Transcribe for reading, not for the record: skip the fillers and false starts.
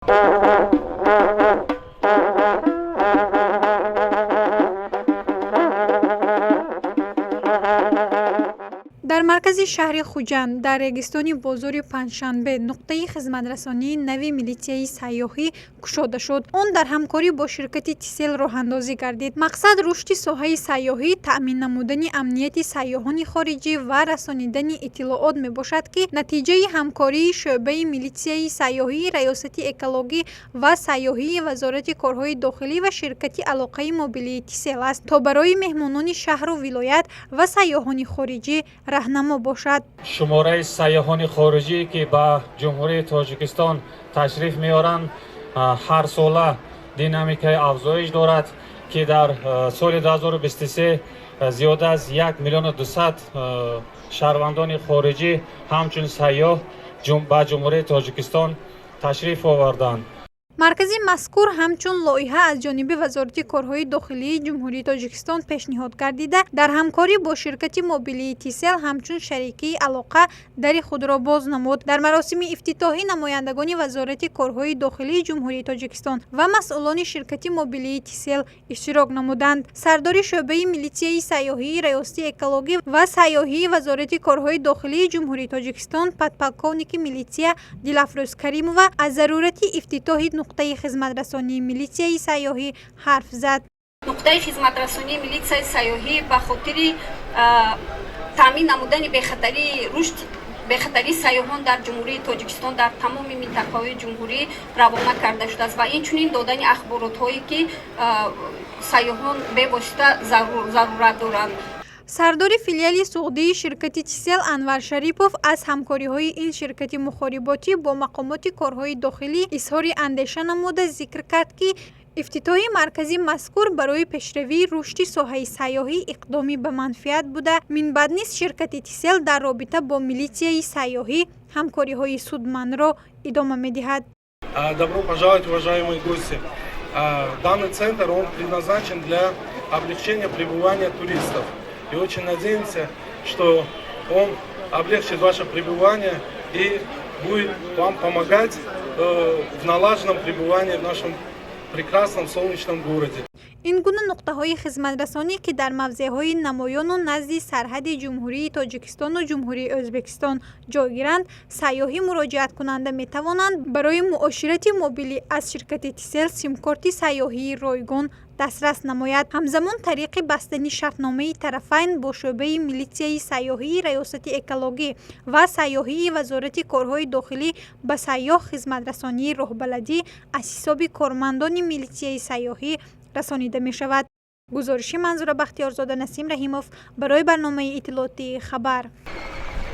در مرکز شهر خوجند در رگستان بازار پنجشنبه نقطه خدمترسانی نوی میلیسیای سیاحی گشوده شد. آن در همکاری با شرکت تیسل راه اندازی گردید. مقصد رشد ساحه سیاحی، تأمین نمودن امنیت سیاحان خارجی و رسانیدن اطلاعات می باشد که نتیجه همکاری شعبه میلیسیای سیاحی، ریاست اکولوژی و سیاحی، وزارت کارهای داخلی و شرکت علاقه موبیلی تیسل است تا برای مهمانان شهر و ولایت و سیاحان خارجی راهنما باشد. شماره سیاحان خارجی که به جمهوری تاجیکستان تشریف میارند هر ساله دینامیکای افزایش دارد که در سال 2023 زیاد از 1,200,000 شهروندان خارجی همچون سیاح به جمهوری تاجیکستان تشریف آوردند. مرکز مذکور همچون لایحه از جانب وزارت کارهای داخلی جمهوری تاجیکستان پیشنهاد گردیده در همکاری با شرکت موبیلی تیسل همچون شریکی علاقه در خود را باز نمود. در مراسم افتتاحی نمایندگان وزارت کارهای داخلی جمهوری تاجیکستان و مسئولان شرکت موبیلی تیسل اشتراک نمودند. سردار شعبه میلیسیای سیاحی، ریاست اکولوژی و سیاحی وزارت کارهای داخلی جمهوری تاجیکستان پادپالکونیک میلیسیا دلافروز کریمووا از ضرورت افتتاح نقطه خدمترسانی میلیسیای سیاحی حرف زد. نقطه خدمترسانی میلیسیای سیاحی به خاطر تامین نمودن بخطری رشد بخطری سیاحان در جمهوری تاجیکستان در تمام منطقه‌های جمهوری روانه کرده شده است و این چنین دادن اخبارات هایی که سیاحان به واسطه ضرورت دارند. سردار فیلیال سعودی شرکت تیسل انور شریپوف از همکاری‌های این شرکت مخابراتی با مقامات کارهای داخلی اظهار اندیشه نموده ذکر کرد که افتتاح مرکزی مذکور برای پیشروی رشد ساحه سیاحی اقدامی به منفعت بوده. من بعد نیست شرکت تیسل در رابطه با میلیسیای سیاحی همکاری‌های سودمند را ادامه می‌دهد. Добро пожаловать, уважаемые гости. Данный центр он предназначен для облегчения пребывания туристов. И очень надеемся, что он облегчит ваше пребывание и будет вам помогать в налаженном пребывании в нашем прекрасном солнечном городе. این گونه نقطه های خدمترسانی که در موضع های نمایان و نزد سرحد جمهوری تاجیکستان و جمهوری ازبکستان جای گیرند، سیاحی مراجعت کننده می توانند برای معاشرت موبیلی از شرکت تیسل سیم کارت سیاحی رایگان دسترس نماید. همزمان طریق بستن شرطنامه طرفین با شعبه میلیسیای سیاحی، ریاست اکولوژی و سیاحی وزارت کارهای داخلی به سیاح خدمترسانی راهبلدی از حساب کارمندان میلیسیای سیاحی رسانیده می شود. گزارش منظور بختیارزاده نسیم رحیموف برای برنامه اطلاعاتی خبر.